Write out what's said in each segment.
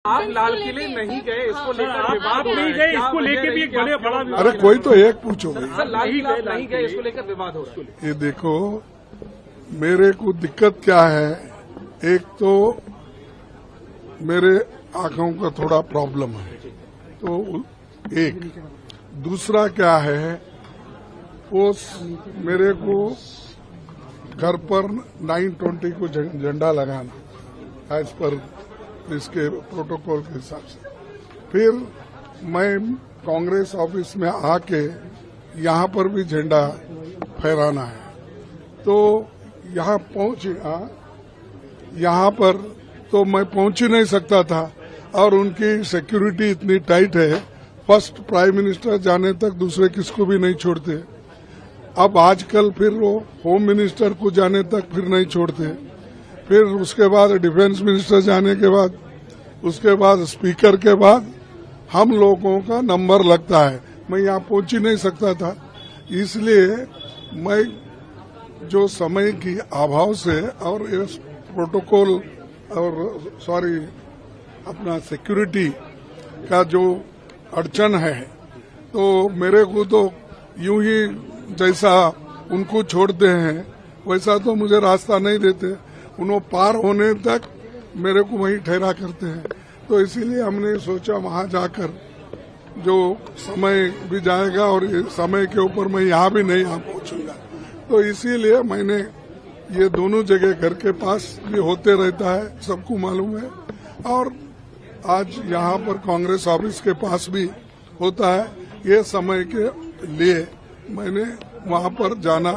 आप लाल किले नहीं गए, इसको लेकर विवाद नहीं गए, इसको लेकर भी एक बड़ा अरे कोई तो एक पूछो भाई। सर लाल किला नहीं गए, इसको लेकर विवाद हो रहा है। ये देखो मेरे को दिक्कत क्या है, एक तो मेरे आंखों का थोड़ा प्रॉब्लम है, तो एक दूसरा क्या है, वो मेरे को घर पर 920 को झंडा लगाना एज पर इसके प्रोटोकॉल के हिसाब से। फिर मैं कांग्रेस ऑफिस में आके यहाँ पर भी झंडा फहराना है, तो यहाँ यहाँ पर तो मैं पहुंच ही नहीं सकता था और उनकी सिक्योरिटी इतनी टाइट है, फर्स्ट प्राइम मिनिस्टर जाने तक दूसरे किसको भी नहीं छोड़ते। अब आजकल फिर वो होम मिनिस्टर को जाने तक फिर नहीं छोड़ते, फिर उसके बाद डिफेंस मिनिस्टर जाने के बाद, उसके बाद स्पीकर के बाद हम लोगों का नंबर लगता है। मैं यहाँ पहुंच ही नहीं सकता था, इसलिए मैं जो समय की अभाव से और इस प्रोटोकॉल और अपना सिक्योरिटी का जो अड़चन है, तो मेरे को तो यूं ही जैसा उनको छोड़ते हैं वैसा तो मुझे रास्ता नहीं देते, उन्होंने पार होने तक मेरे को वहीं ठहरा करते हैं। तो इसीलिए हमने सोचा वहां जाकर जो समय भी जाएगा और ये समय के ऊपर मैं यहाँ भी नहीं आ पहुंचूंगा, तो इसीलिए मैंने ये दोनों जगह घर के पास भी होते रहता है, सबको मालूम है, और आज यहाँ पर कांग्रेस ऑफिस के पास भी होता है। ये समय के लिए मैंने वहाँ पर जाना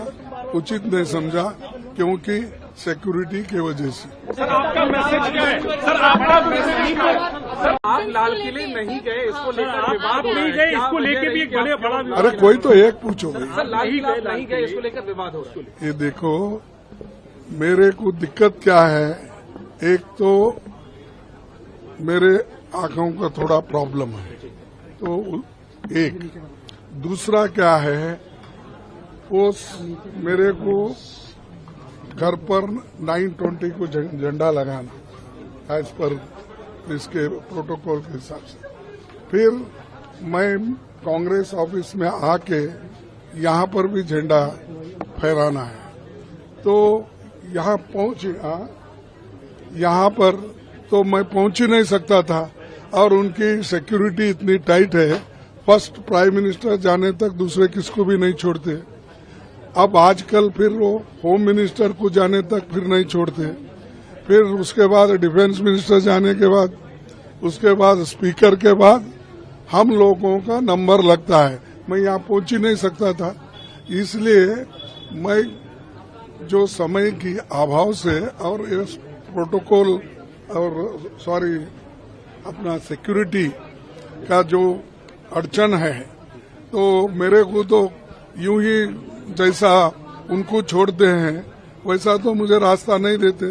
उचित नहीं समझा, क्योंकि सिक्योरिटी की वजह से। सर आपका मैसेज क्या है? सर आपका मैसेज क्या है? सर आप लाल किले नहीं गए, इसको लेकर विवाद नहीं गए, इसको लेकर भी एक बड़ा अरे कोई तो एक पूछो भाई। सर लाल किला नहीं गए, इसको लेकर विवाद हो रहा है। ये देखो मेरे को दिक्कत क्या है, एक तो मेरे आंखों का थोड़ा प्रॉब्लम है, तो एक दूसरा क्या है, वो मेरे को घर पर 920 को झंडा लगाना एज पर इसके प्रोटोकॉल के हिसाब से। फिर मैं कांग्रेस ऑफिस में आके यहाँ पर भी झंडा फहराना है, तो यहाँ पर तो मैं पहुंच ही नहीं सकता था और उनकी सिक्योरिटी इतनी टाइट है, फर्स्ट प्राइम मिनिस्टर जाने तक दूसरे किसको भी नहीं छोड़ते। अब आजकल फिर वो होम मिनिस्टर को जाने तक फिर नहीं छोड़ते, फिर उसके बाद डिफेंस मिनिस्टर जाने के बाद, उसके बाद स्पीकर के बाद हम लोगों का नंबर लगता है। मैं यहाँ पहुंच ही नहीं सकता था, इसलिए मैं जो समय की अभाव से और इस प्रोटोकॉल और अपना सिक्योरिटी का जो अड़चन है, तो मेरे को तो यूं ही जैसा उनको छोड़ते हैं वैसा तो मुझे रास्ता नहीं देते,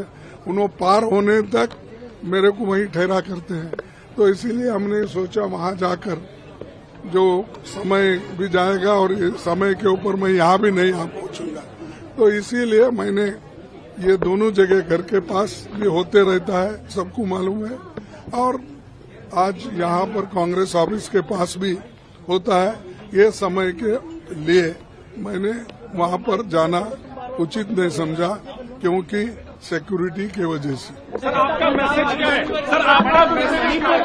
उन्होंने पार होने तक मेरे को वहीं ठहरा करते हैं। तो इसीलिए हमने सोचा वहां जाकर जो समय भी जाएगा और ये समय के ऊपर मैं यहाँ भी नहीं आ पहुंचूंगा, तो इसीलिए मैंने ये दोनों जगह घर के पास भी होते रहता है, सबको मालूम है, और आज यहाँ पर कांग्रेस ऑफिस के पास भी होता है। ये समय के लिए मैंने वहाँ पर जाना उचित नहीं समझा, क्योंकि सिक्योरिटी की वजह से। सर आपका मैसेज क्या है? सर आपका मैसेज क्या है?